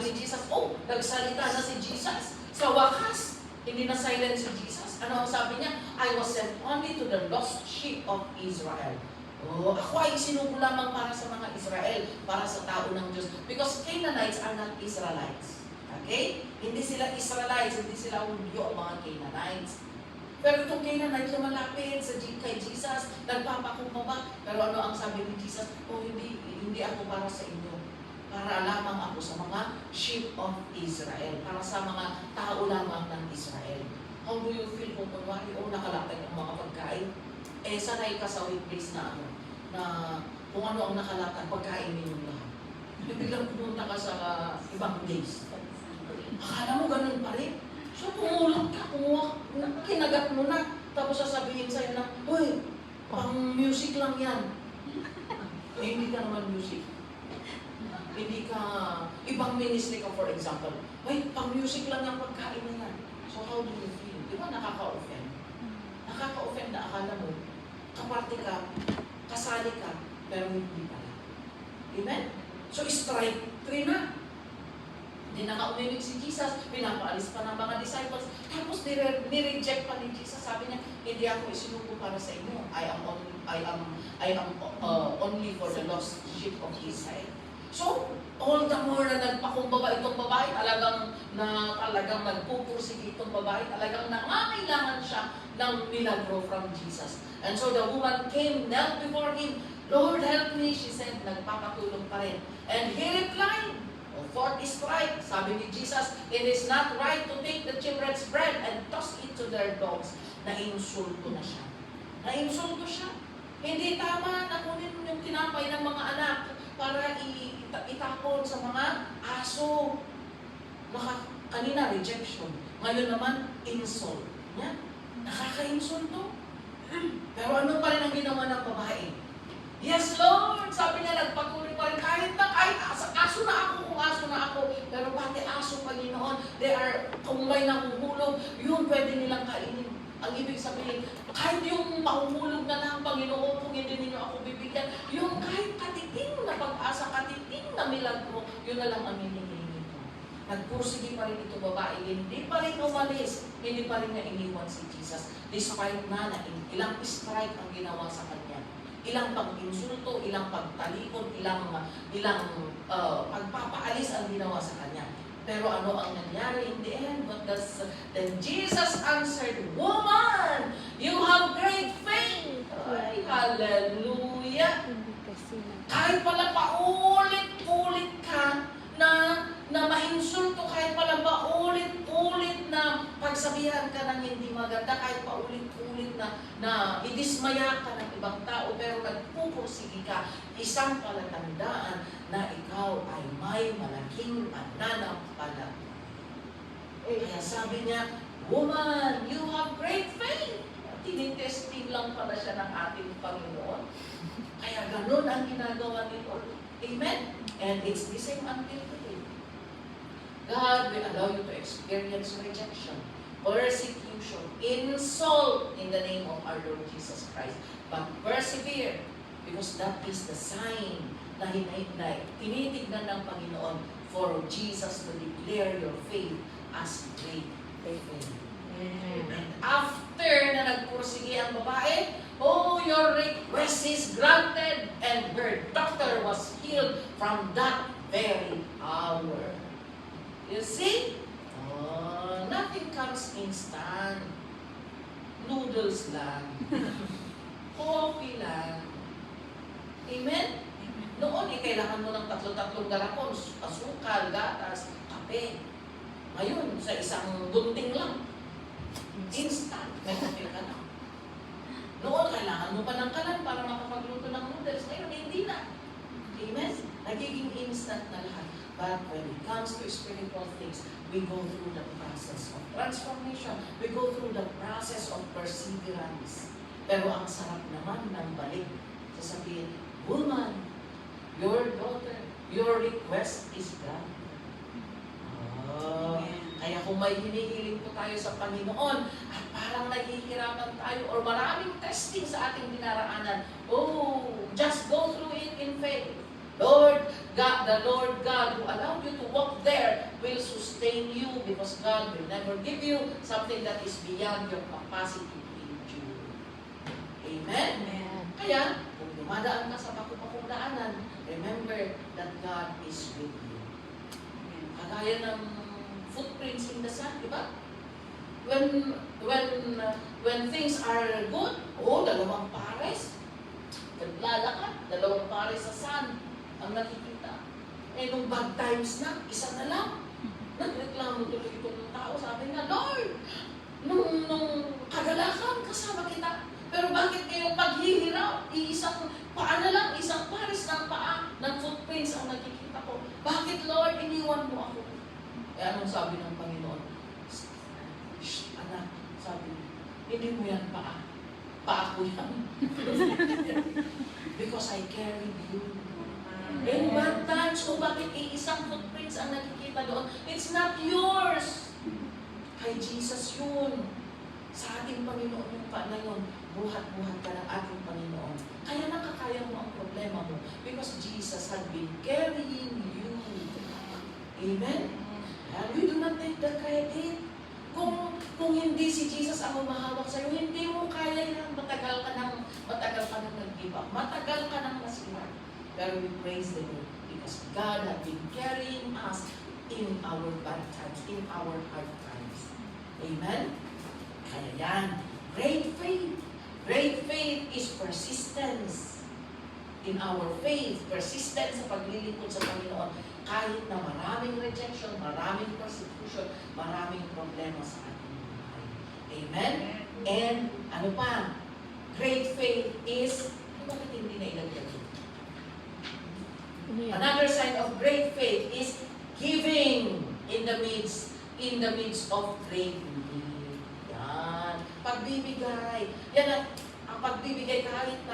ni Jesus? Oh, nagsalita na si Jesus. Sa wakas, hindi na silent si Jesus. Ano ang sabi niya? I was sent only to the lost sheep of Israel. Oh, ako ay sinugo lamang para sa mga Israel, para sa tao ng Diyos. Because Canaanites are not Israelites. Okay? Hindi sila Israelites, hindi sila Hudyo, mga Canaanites. Pero itong Canaanites lumalapit kay Jesus, nagpapakumbaba. Pero ano ang sabi ni Jesus? Oh, hindi ako para sa inyo. Para lamang ako sa mga sheep of Israel. Para sa mga tao lamang ng Israel. How do you feel kung kunwari, nakalakay ang mga pagkain? Sanay ka sa weekdays na na kung ano ang nakalakay, pagkainin mo lahat. Biglang pumunta ka sa ibang days. Akala mo ganun pa rin. So, pumulot ka, kinagat mo na. Tapos sasabihin sa'yo na, uy, pang music lang yan. Hindi ka naman music. Hindi ka, ibang ministry ka for example. Uy, pang music lang yung pagkain na yan. So, how do you feel? Di ba nakaka-offend? Nakaka-offend na akala mo, kaparte ka, kasali ka, pero hindi pala. Amen? So, strike 3 na. Hindi naka-umimik si Jesus, pinapaalis pa ng mga disciples, tapos nireject pa ni Jesus. Sabi niya, hindi ako isinuko para sa inyo. I am only for the lost sheep of Israel. So, all the more na nagpakumbaba itong babae, talagang nagpupursige itong babae, talagang nangangailangan siya ng milagro from Jesus. And so the woman came, knelt before him, Lord, help me, she said, nagpapatulong pa rin. And he replied, fourth strike, sabi ni Jesus, it is not right to take the children's bread and toss it to their dogs. Nainsulto na siya. Nainsulto siya. Hindi tama na kunin yung tinapay ng mga anak para itapon sa mga aso. Kanina, rejection. Ngayon naman, insult. Yan. Nakaka-insulto. Pero ano pa rin ang ginawa ng babae? Yes, Lord! Sabi niya, nagpatuloy pa rin. Kahit aso na ako. Pero pati aso, Panginoon, kung may nanguhulog, yun pwede nilang kainin. Ang ibig sabihin, kahit yung mahuhulog na lang, Panginoon, kung hindi ninyo ako bibigyan, yung kahit katiting na pag-asa, katiting na milagro, yun na lang ang hinihingi ko. Nagpursige pa rin ito babae, hindi pa rin umalis, hindi pa rin niya iniwan si Jesus. Despite na ilang strike ang ginawa sa kanya. Ilang pag-insulto, ilang pagtalikod, ilang pagpapaalis ang ginawa sa kanya. Pero ano ang nangyari in the end? Then Jesus answered, Woman, you have great faith. Ay, hallelujah. Kahit pala paulit-ulit ka na ma-insulto, kahit pala paulit-ulit na pagsabihan ka ng hindi maganda, kahit paulit-ulit na idismaya ka ng ibang tao, pero nagpupursige ka, isang palatandaan na ikaw ay may malaking pananampalataya. Kaya sabi niya, Woman, you have great faith. Tinitesting lang pala siya ng ating Panginoon. Kaya ganun ang ginagawa ni Lord. Amen? And it's the same until today. God will allow you to experience rejection, persecution, insult in the name of our Lord Jesus Christ. But persevere, because that is the sign na tinitignan ng Panginoon for Jesus to declare your faith as great faith. And after na nagpursige ang babae, your request is granted, and her daughter was healed from that very hour. You see? Nothing comes instant. Noodles lang. Coffee lang. Amen? Noon, kailangan mo ng tatlo-tatlong garapon, asukal, gatas, kape. Ngayon, sa isang gunting lang, instant, may kape ka na. Noon, kailangan mo pa ng kalan para makapagluto ng noodles. Ngayon, hindi na. Amen? Nagiging instant na lahat. But when it comes to spiritual things, we go through the process of transformation. We go through the process of perseverance. Pero ang sarap naman ng balik. Sasabihin, Woman, your daughter, your request is granted. Kaya kung may hinihiling po tayo sa Panginoon at parang naghihirapan tayo or maraming testing sa ating dinaraanan, just go through it in faith. Lord God, the Lord God who allowed you to walk there will sustain you because God will never give you something that is beyond your capacity to endure. Amen? Amen. Kaya, kung dumadaan ka sa pakupakong daanan, remember that God is with you. Kagaya ng footprints in the sand, di ba? When things are good, dalawang pares. Naglalakad, dalawang pares sa sand ang nakikita. Nung bad times na, isa na lang. Nagreklamo tuloy itong tao. Sabi nga, Lord, nung kagalakan, kasama kita. Pero bakit ngayong paghihirap, isang paa na lang, isang pares ng paa, ng footprints ang nakikita ko. Bakit, Lord, iniwan mo ako? Eh, anong sabi ng Panginoon? Shh, anak, sabi, hindi mo yan paa. Paa ko yan. Because I carried you. In bad times, kung bakit isang footprints ang nakikita doon, it's not yours. Kay Jesus yun. Sa ating Panginoon yung pa na yun, buhat-buhat ka ng ating Panginoon. Kaya nakakaya mo ang problema mo because Jesus had been carrying you. Amen? And we do not take the credit. Kung hindi si Jesus ang humahawak sa'yo, hindi mo kaya yan. Matagal ka nang nag-give up. Matagal ka nang masira. Pero we praise the Lord because God has been carrying us in our bad times, in our hard times. Amen? Kaya yan, great faith. Great faith is persistence in our faith. Persistence sa paglilingkod sa Panginoon. Kahit na maraming rejection, maraming persecution, maraming problema sa ating buhay. Amen? And ano pa? Great faith is, bakit hindi na ilagay? Another sign of great faith is giving in the midst of great need. Yan. Pagbibigay. Yan ang pagbibigay kahit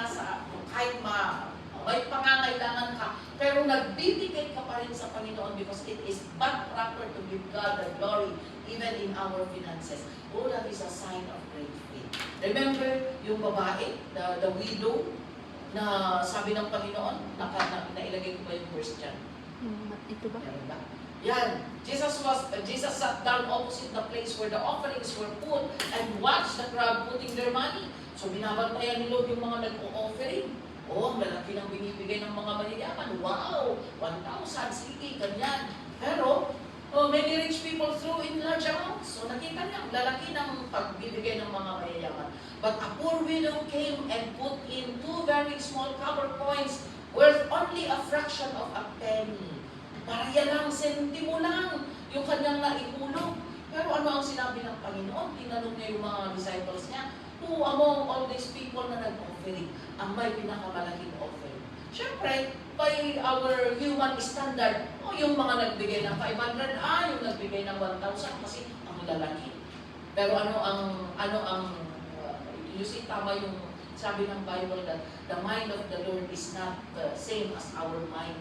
may pangangailangan ka, pero nagbibigay ka pa rin sa Panginoon because it is but proper to give God the glory even in our finances. Oh, that is a sign of great faith. Remember yung babae, the widow, na sabi ng Panginoon, nailagay ko ba yung verse dyan? Ito ba? Meron ba? Yan. Jesus sat down opposite the place where the offerings were put and watched the crowd putting their money. So binabantayan ni Lord yung mga nag-o-offering. Oh, malaki ng binibigay ng mga mayayaman. Wow! 1,000, sige, ganyan. Pero, many rich people threw in large amounts. So nakita niya, lalaki ng pagbibigay ng mga mayayaman. But a poor widow came and put in 2 very small copper coins worth only a fraction of a penny. Paraya lang, sentimo lang yung kanyang naihulog. Pero ano ang sinabi ng Panginoon? Tinanong niya yung mga disciples niya, who among all these people na nag-offering ang may pinakamalaking offering? Siyempre, by our human standard, yung mga nagbigay ng 500, yung nagbigay ng 1,000 kasi ang lalaki. Pero you see, tama yung sabi ng Bible that the mind of the Lord is not the same as our mind.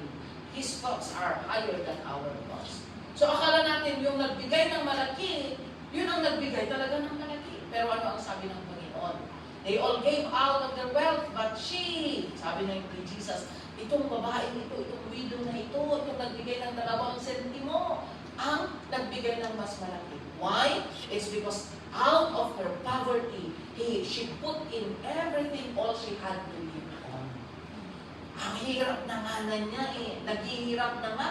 His thoughts are higher than our thoughts. So akala natin yung nagbigay ng malaki, yun ang nagbigay talaga ng malaki. Pero ano ang sabi ng Panginoon? They all gave out of their wealth, but she, sabi ng kay Jesus, itong babaeng ito, itong widow na ito, itong nagbigay ng 2 sentimo, ang nagbigay ng mas malaki. Why? It's because out of her poverty, she put in everything, all she had to live on. Ang hirap na nga na niya naghihirap na nga.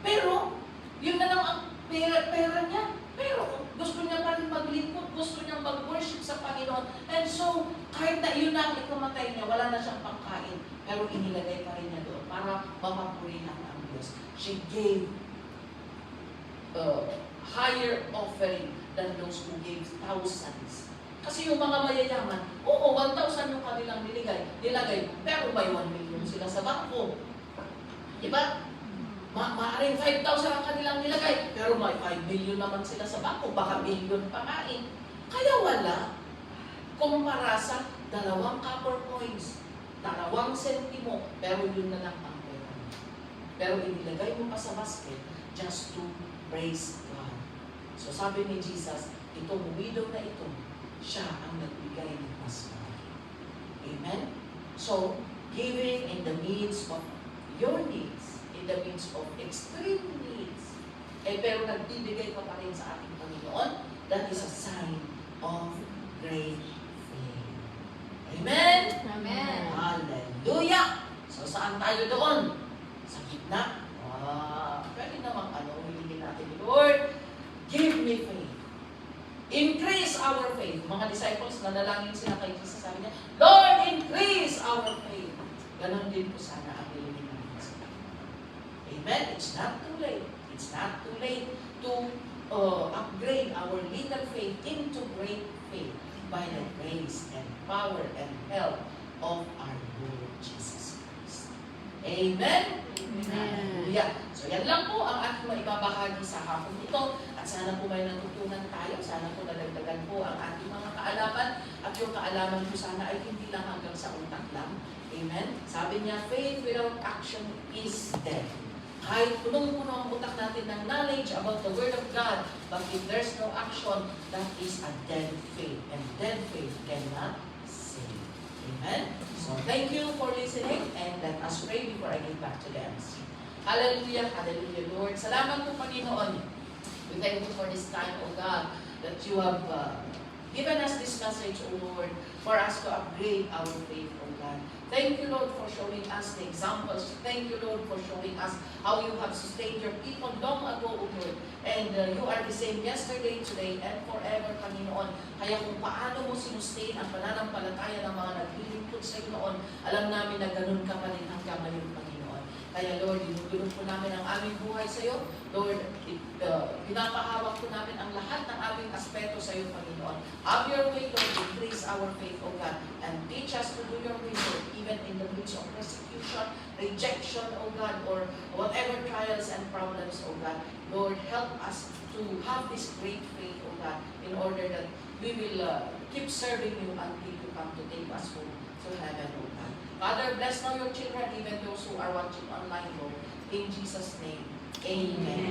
Pero, yun na lang ang pera niya. Pero, gusto niya pa rin maglingkod, gusto niya mag-worship sa Panginoon. And so, kahit na yun na ang ikamatay niya, wala na siyang pangkain. Pero inilagay pa rin niya doon para mapapurihan ang Diyos. She gave higher offering than those who gave thousands. Kasi yung mga mayayaman, 1,000 yung kanilang nilagay, pero may 1 million sila sa bangko. Diba? Maaaring 5,000 ang kanilang nilagay, pero may 5 million naman sila sa bangko, baka billion pa nga eh. Kaya wala. Kumpara sa 2 copper coins, 2 sentimo, pero yun na lang ang pera. Pero inilagay mo pa sa basket just to praise God. So sabi ni Jesus, itong widow na ito, siya ang nagbigay ng mas malaki. Amen? So, giving in the midst of your needs, in the midst of extreme needs, pero nagbibigay ka pa rin sa ating Panginoon, that is a sign of great faith. Amen? Amen. Hallelujah! So, saan tayo doon? Sa gitna. Pwede naman hilingin natin, Lord, give me faith. Increase our faith. Mga disciples, nanalangin sila kay Jesus. Sabi niya, Lord, increase our faith. Ganon din po sana ang hilingin natin sa Panginoon. Amen? It's not too late. It's not too late to upgrade our little faith into great faith by the grace and power and help of our Lord Jesus Christ. Amen? Hallelujah. So yan lang po ang ating maibabahagi sa hapon ito. At sana po may natutunan tayo. Sana po nadagdagan po ang ating mga kaalaman. At yung kaalaman po sana ay hindi lang hanggang sa utak lang. Amen? Sabi niya, faith without action is dead. Kahit punong-puno ang utak natin ng knowledge about the Word of God, but if there's no action, that is a dead faith. And dead faith cannot save. Amen? So thank you for listening, and let us pray before I get back to the MC. Hallelujah, hallelujah, Lord. Salamat po, Panginoon. We thank you for this time, O God, that you have given us this message, O Lord, for us to upgrade our faith, O God. Thank you, Lord, for showing us the examples. Thank you, Lord, for showing us how you have sustained your people long ago, O Lord. And you are the same yesterday, today, and forever, Panginoon. Kaya kung paano mo sinustain ang pananampalataya ng mga naglilingkod sa iyo noon, alam namin na ganun ka pa rin hanggang ngayon, Panginoon. Kaya, Lord, dinudulog po namin ang aming buhay sa iyo. Lord, pinapahawak po namin ang lahat ng aming aspeto sa iyo, Panginoon. Have your way, Lord, increase our faith, O God, and teach us to do your will, Lord, even in the midst of persecution, rejection, O God, or whatever trials and problems, O God. Lord, help us to have this great faith, O God, in order that we will keep serving you until you come to take us home to heaven, O God. Father, bless now your children, even those who are watching online, Lord. In Jesus' name, amen.